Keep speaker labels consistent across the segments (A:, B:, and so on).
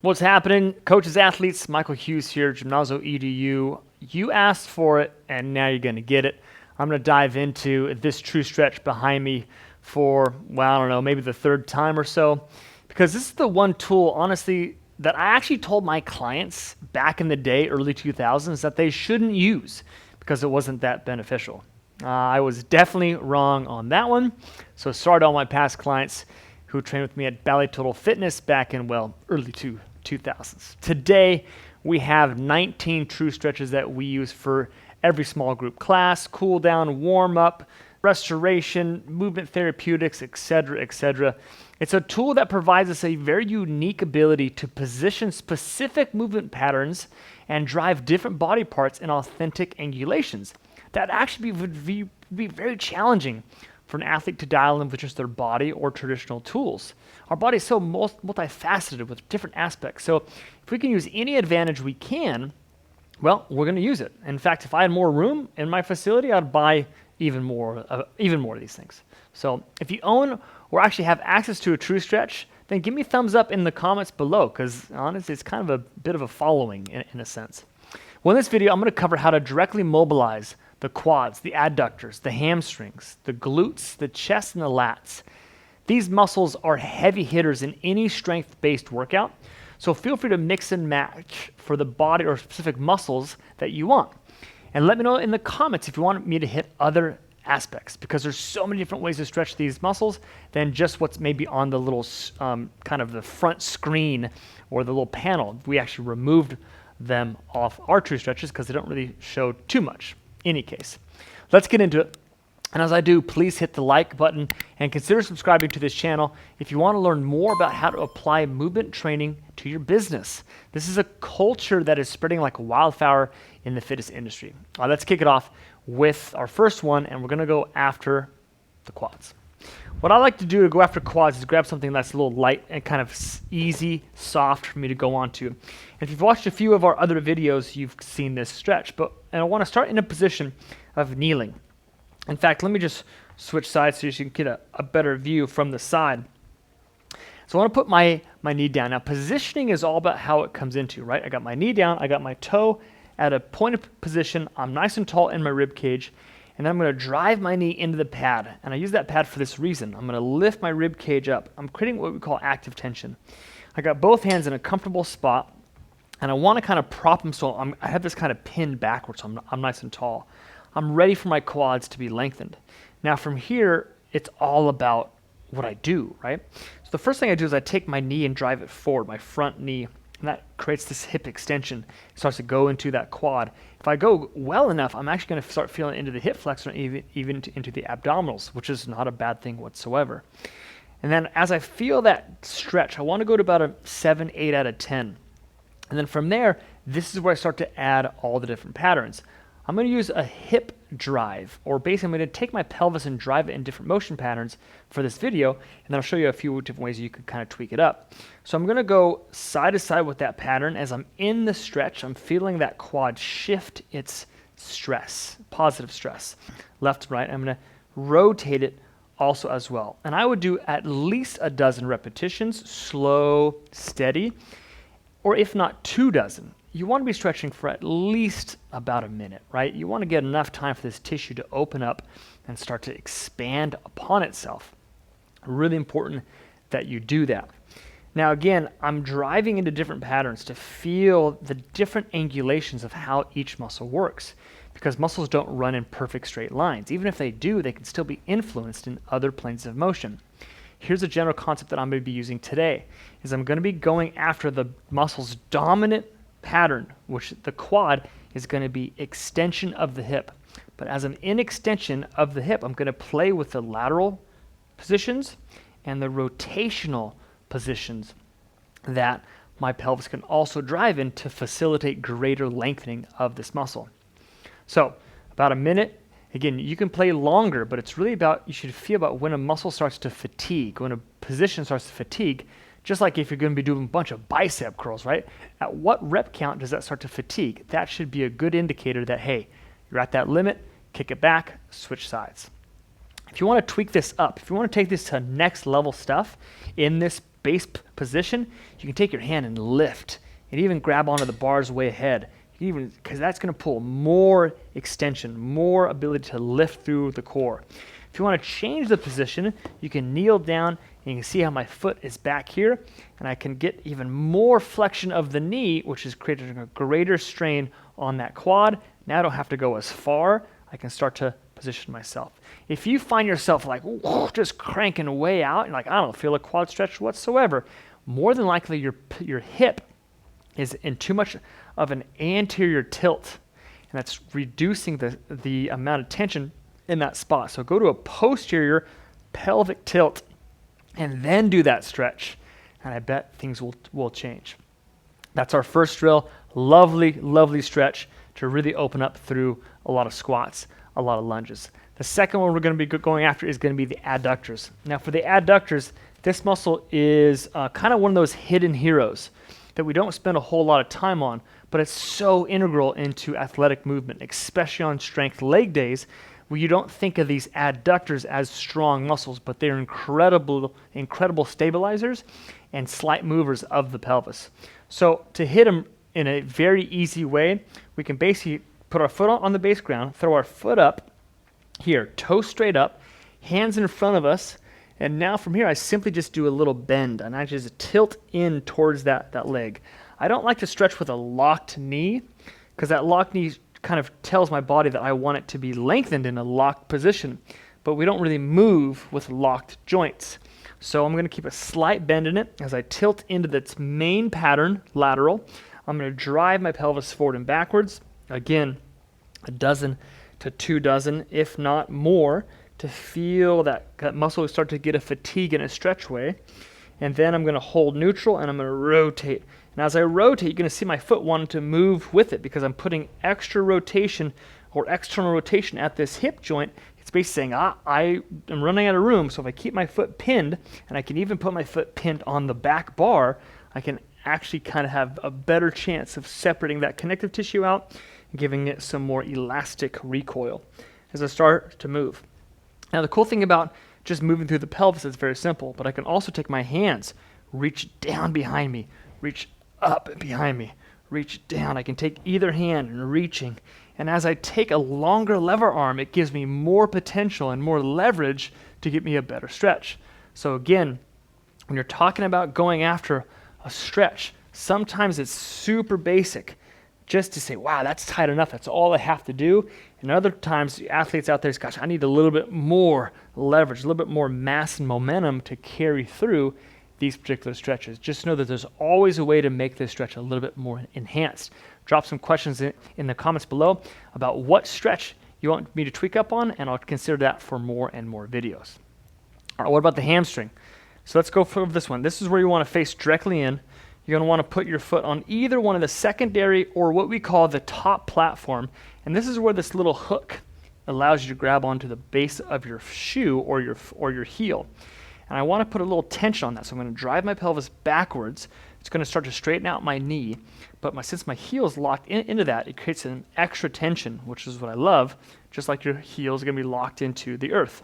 A: What's happening? Coaches, athletes, Michael Hughes here, Gymnazo EDU. You asked for it, and now you're going to get it. I'm going to dive into this true stretch behind me for, well, I don't know, maybe the third time or so, because this is the one tool, honestly, that I actually told my clients back in the day, early 2000s, that they shouldn't use because it wasn't that beneficial. I was definitely wrong on that one, so sorry to all my past clients who trained with me at Ballet Total Fitness back in, early 2000s. Today, we have 19 true stretches that we use for every small group class, cool down, warm up, restoration, movement therapeutics, etc., etc. It's a tool that provides us a very unique ability to position specific movement patterns and drive different body parts in authentic angulations. That actually would be very challenging for an athlete to dial in with just their body or traditional tools. Our body is so multifaceted with different aspects. So if we can use any advantage we can, well, we're going to use it. In fact, if I had more room in my facility, I'd buy even more of these things. So if you own or actually have access to a true stretch, then give me a thumbs up in the comments below, because honestly, it's kind of a bit of a following in a sense. Well, in this video, I'm going to cover how to directly mobilize the quads, the adductors, the hamstrings, the glutes, the chest, and the lats. These muscles are heavy hitters in any strength-based workout, so feel free to mix and match for the body or specific muscles that you want. And let me know in the comments if you want me to hit other aspects, because there's so many different ways to stretch these muscles than just what's maybe on the little kind of the front screen or the little panel. We actually removed them off our true stretches because they don't really show too much. Any case, let's get into it. And as I do, please hit the like button and consider subscribing to this channel if you want to learn more about how to apply movement training to your business. This is a culture that is spreading like wildfire in the fitness industry. Let's kick it off with our first one, and we're going to go after the quads. What I like to do to go after quads is grab something that's a little light and kind of easy, soft for me to go onto. And if you've watched a few of our other videos, you've seen this stretch. And I want to start in a position of kneeling. In fact, let me just switch sides so you can get a better view from the side. So I want to put my knee down. Now, positioning is all about how it comes into, right? I got my knee down, I got my toe at a pointed position. I'm nice and tall in my rib cage. And then I'm going to drive my knee into the pad. And I use that pad for this reason. I'm going to lift my rib cage up. I'm creating what we call active tension. I got both hands in a comfortable spot, and I want to kind of prop them so I have this kind of pinned backwards, so I'm nice and tall. I'm ready for my quads to be lengthened. Now from here, it's all about what I do, right? So the first thing I do is I take my knee and drive it forward, my front knee, and that creates this hip extension. It starts to go into that quad. If I go well enough, I'm actually going to start feeling into the hip flexor and even into the abdominals, which is not a bad thing whatsoever. And then as I feel that stretch, I want to go to about a 7, 8 out of 10. And then from there, this is where I start to add all the different patterns. I'm going to use a hip drive, or basically I'm going to take my pelvis and drive it in different motion patterns for this video, and then I'll show you a few different ways you could kind of tweak it up. So I'm going to go side to side with that pattern. As I'm in the stretch, I'm feeling that quad shift its stress, positive stress, left to right. I'm going to rotate it also as well. And I would do at least a dozen repetitions, slow, steady, or if not 2 dozen. You want to be stretching for at least about a minute, right? You want to get enough time for this tissue to open up and start to expand upon itself. Really important that you do that. Now again, I'm driving into different patterns to feel the different angulations of how each muscle works, because muscles don't run in perfect straight lines. Even if they do, they can still be influenced in other planes of motion. Here's a general concept that I'm going to be using today, is I'm going to be going after the muscle's dominant pattern, which the quad is going to be extension of the hip. But as I'm in extension of the hip, I'm going to play with the lateral positions and the rotational positions that my pelvis can also drive in to facilitate greater lengthening of this muscle. So about a minute. Again, you can play longer, but it's really about, you should feel about when a muscle starts to fatigue, when a position starts to fatigue. Just like if you're going to be doing a bunch of bicep curls, right? At what rep count does that start to fatigue? That should be a good indicator that, hey, you're at that limit, kick it back, switch sides. If you want to tweak this up, if you want to take this to next level stuff in this position, you can take your hand and lift and even grab onto the bars way ahead. Even because that's going to pull more extension, more ability to lift through the core. If you want to change the position, you can kneel down and you can see how my foot is back here, and I can get even more flexion of the knee, which is creating a greater strain on that quad. Now I don't have to go as far. I can start to position myself. If you find yourself like just cranking way out, and like, I don't feel a quad stretch whatsoever, more than likely your hip is in too much of an anterior tilt, and that's reducing the amount of tension in that spot. So go to a posterior pelvic tilt and then do that stretch, and I bet things will change. That's our first drill. Lovely, lovely stretch to really open up through a lot of squats, a lot of lunges. The second one we're going to be going after is going to be the adductors. Now for the adductors, this muscle is kind of one of those hidden heroes that we don't spend a whole lot of time on, but it's so integral into athletic movement, especially on strength leg days, where you don't think of these adductors as strong muscles, but they're incredible stabilizers and slight movers of the pelvis. So to hit them in a very easy way, we can basically put our foot on the base ground, throw our foot up here, toe straight up, hands in front of us, and now from here I simply just do a little bend and I just tilt in towards that leg. I don't like to stretch with a locked knee because that locked knee kind of tells my body that I want it to be lengthened in a locked position, but we don't really move with locked joints. So I'm going to keep a slight bend in it as I tilt into its main pattern, lateral. I'm going to drive my pelvis forward and backwards. Again, a dozen to 2 dozen, if not more, to feel that muscle start to get a fatigue and a stretch way. And then I'm going to hold neutral and I'm going to rotate. And as I rotate, you're going to see my foot wanting to move with it because I'm putting extra rotation or external rotation at this hip joint. It's basically saying, I am running out of room, so if I keep my foot pinned, and I can even put my foot pinned on the back bar, I can actually kind of have a better chance of separating that connective tissue out and giving it some more elastic recoil as I start to move. Now the cool thing about just moving through the pelvis is very simple, but I can also take my hands, reach down behind me, reach up behind me, reach down. I can take either hand and reaching. And as I take a longer lever arm, it gives me more potential and more leverage to get me a better stretch. So again, when you're talking about going after a stretch, sometimes it's super basic just to say, wow, that's tight enough. That's all I have to do. And other times, athletes out there say, gosh, I need a little bit more leverage, a little bit more mass and momentum to carry through these particular stretches. Just know that there's always a way to make this stretch a little bit more enhanced. Drop some questions in the comments below about what stretch you want me to tweak up on, and I'll consider that for more and more videos. All right, what about the hamstring? So let's go for this one. This is where you want to face directly in. You're going to want to put your foot on either one of the secondary or what we call the top platform. And this is where this little hook allows you to grab onto the base of your shoe or your heel. And I want to put a little tension on that. So I'm going to drive my pelvis backwards. It's going to start to straighten out my knee. But since my heel is locked into that, it creates an extra tension, which is what I love, just like your heel is going to be locked into the earth.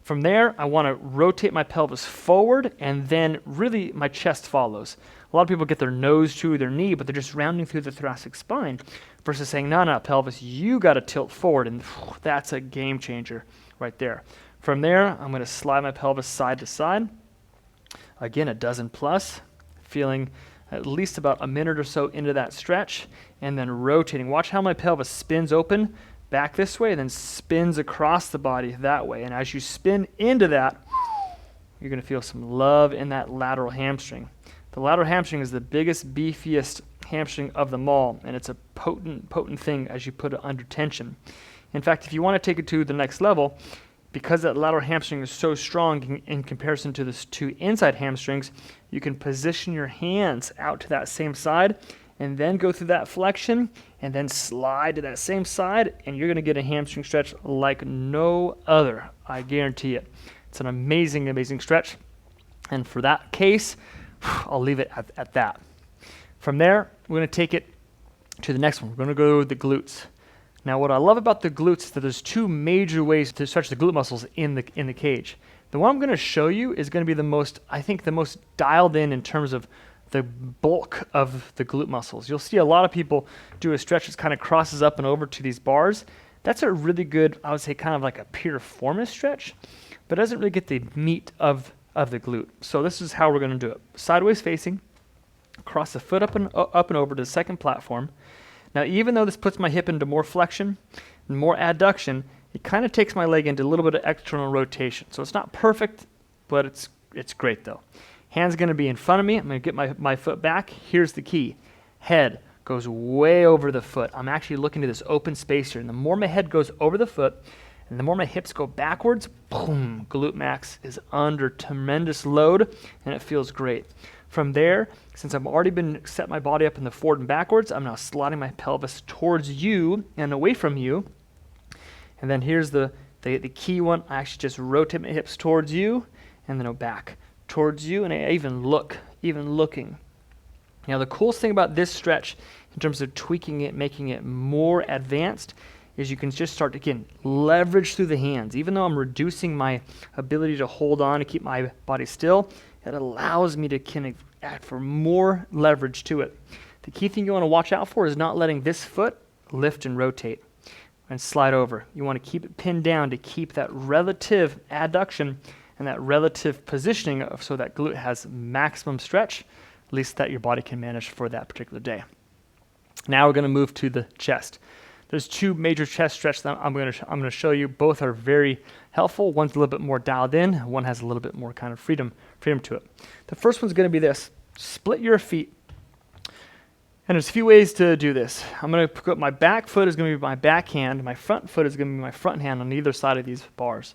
A: From there, I want to rotate my pelvis forward, and then really my chest follows. A lot of people get their nose to their knee, but they're just rounding through the thoracic spine versus saying, no, pelvis, you got to tilt forward, and that's a game changer right there. From there, I'm going to slide my pelvis side to side. Again, a dozen plus, feeling at least about a minute or so into that stretch, and then rotating. Watch how my pelvis spins open back this way, then spins across the body that way. And as you spin into that, you're going to feel some love in that lateral hamstring. The lateral hamstring is the biggest, beefiest hamstring of them all, and it's a potent thing as you put it under tension. In fact, if you want to take it to the next level, because that lateral hamstring is so strong in comparison to the 2 inside hamstrings, you can position your hands out to that same side and then go through that flexion and then slide to that same side, and you're going to get a hamstring stretch like no other. I guarantee it. It's an amazing, amazing stretch. And for that case, I'll leave it at that. From there, we're going to take it to the next one. We're going to go to the glutes. Now, what I love about the glutes is that there's 2 major ways to stretch the glute muscles in the cage. The one I'm going to show you is going to be the most dialed in terms of the bulk of the glute muscles. You'll see a lot of people do a stretch that kind of crosses up and over to these bars. That's a really good, I would say, kind of like a piriformis stretch, but it doesn't really get the meat of the glute. So this is how we're going to do it. Sideways facing, cross the foot up and over to the second platform. Now, even though this puts my hip into more flexion and more adduction, it kind of takes my leg into a little bit of external rotation. So it's not perfect, but it's great though. Hand's going to be in front of me. I'm going to get my foot back. Here's the key. Head goes way over the foot. I'm actually looking to this open space here. And the more my head goes over the foot, and the more my hips go backwards, boom, glute max is under tremendous load, and it feels great. From there, since I've already been set my body up in the forward and backwards, I'm now sliding my pelvis towards you and away from you. And then here's the key one. I actually just rotate my hips towards you, and then go back towards you, and I even looking. Now the coolest thing about this stretch in terms of tweaking it, making it more advanced, is you can just start to, again, leverage through the hands. Even though I'm reducing my ability to hold on to keep my body still, it allows me to kind of act for more leverage to it. The key thing you want to watch out for is not letting this foot lift and rotate and slide over. You want to keep it pinned down to keep that relative adduction and that relative positioning so that glute has maximum stretch, at least that your body can manage for that particular day. Now we're going to move to the chest. There's two major chest stretches that I'm going to show you. Both are very helpful. One's a little bit more dialed in. One has a little bit more kind of freedom to it. The first one's going to be this. Split your feet. And there's a few ways to do this. I'm going to put my back foot is going to be my back hand. My front foot is going to be my front hand on either side of these bars.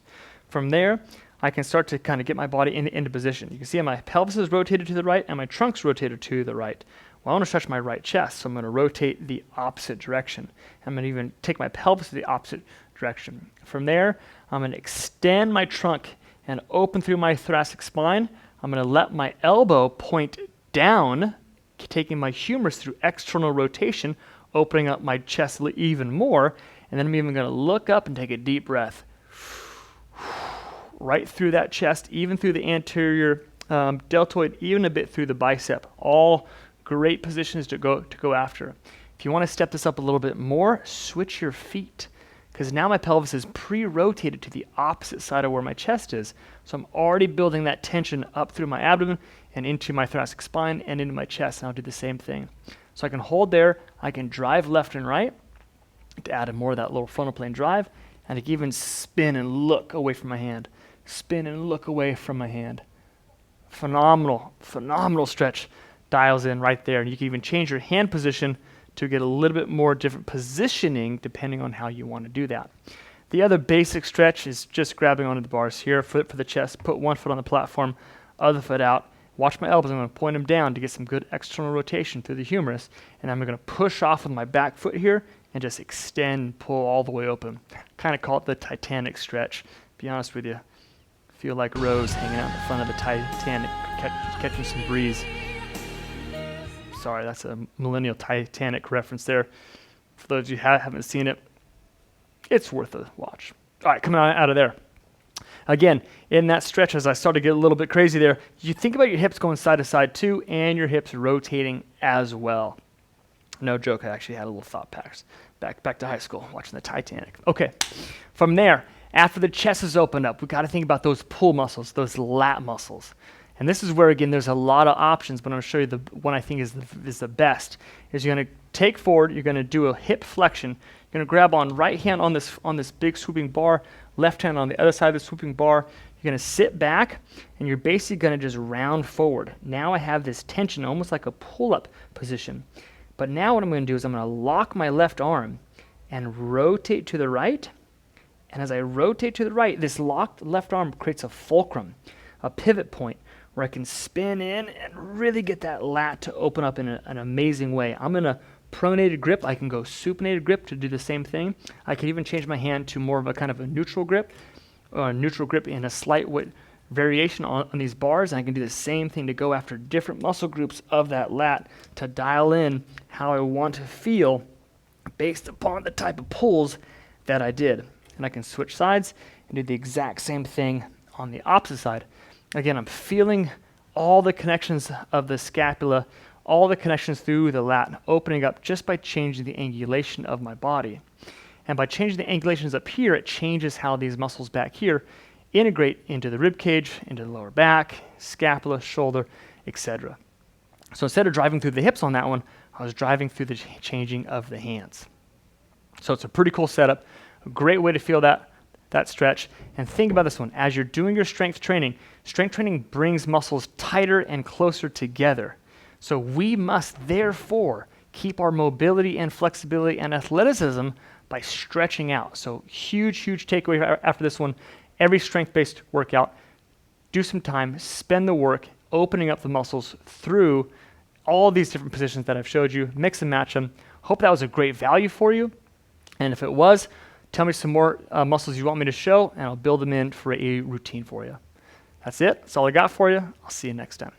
A: From there, I can start to kind of get my body into position. You can see my pelvis is rotated to the right and my trunk's rotated to the right. Well, I want to stretch my right chest, so I'm going to rotate the opposite direction. I'm going to even take my pelvis to the opposite direction. From there, I'm going to extend my trunk and open through my thoracic spine. I'm going to let my elbow point down, taking my humerus through external rotation, opening up my chest even more, and then I'm even going to look up and take a deep breath. Right through that chest, even through the anterior deltoid, even a bit through the bicep. All great positions to go after. If you want to step this up a little bit more, switch your feet, because now my pelvis is pre-rotated to the opposite side of where my chest is. So I'm already building that tension up through my abdomen and into my thoracic spine and into my chest, and I'll do the same thing. So I can hold there, I can drive left and right to add more of that little frontal plane drive, and I can even spin and look away from my hand. Spin and look away from my hand. Phenomenal stretch dials in right there. And you can even change your hand position to get a little bit more different positioning depending on how you want to do that. The other basic stretch is just grabbing onto the bars here, foot for the chest, put one foot on the platform, other foot out. Watch my elbows. I'm going to point them down to get some good external rotation through the humerus. And I'm going to push off with my back foot here and just extend, pull all the way open. Kind of call it the Titanic stretch. Be honest with you. Feel like Rose hanging out in the front of the Titanic, catching some breeze. Sorry, that's a millennial Titanic reference there. For those of you who haven't seen it, it's worth a watch. All right, coming out of there. Again, in that stretch, as I start to get a little bit crazy there, you think about your hips going side to side too, and your hips rotating as well. No joke, I actually had a little thought back to high school watching the Titanic. Okay, from there, after the chest is opened up, we've got to think about those pull muscles, those lat muscles. And this is where, again, there's a lot of options, but I'm going to show you the one I think is the best. Is you're going to take forward, you're going to do a hip flexion, you're going to grab on right hand on this big swooping bar, left hand on the other side of the swooping bar. You're going to sit back, and you're basically going to just round forward. Now I have this tension, almost like a pull-up position. But now what I'm going to do is I'm going to lock my left arm and rotate to the right. And as I rotate to the right, this locked left arm creates a fulcrum, a pivot point, where I can spin in and really get that lat to open up in an amazing way. I'm in a pronated grip. I can go supinated grip to do the same thing. I can even change my hand to more of a kind of a neutral grip, or a neutral grip in a slight variation on these bars. And I can do the same thing to go after different muscle groups of that lat to dial in how I want to feel based upon the type of pulls that I did. And I can switch sides and do the exact same thing on the opposite side. Again, I'm feeling all the connections of the scapula, all the connections through the lat, opening up just by changing the angulation of my body. And by changing the angulations up here, it changes how these muscles back here integrate into the rib cage, into the lower back, scapula, shoulder, etc. So instead of driving through the hips on that one, I was driving through the changing of the hands. So it's a pretty cool setup, a great way to feel that stretch. And think about this one. As you're doing your strength training brings muscles tighter and closer together. So we must therefore keep our mobility and flexibility and athleticism by stretching out. So huge takeaway after this one. Every strength-based workout, do some time, spend the work opening up the muscles through all these different positions that I've showed you, mix and match them. Hope that was a great value for you. And if it was, tell me some more muscles you want me to show, and I'll build them in for a routine for you. That's it. That's all I got for you. I'll see you next time.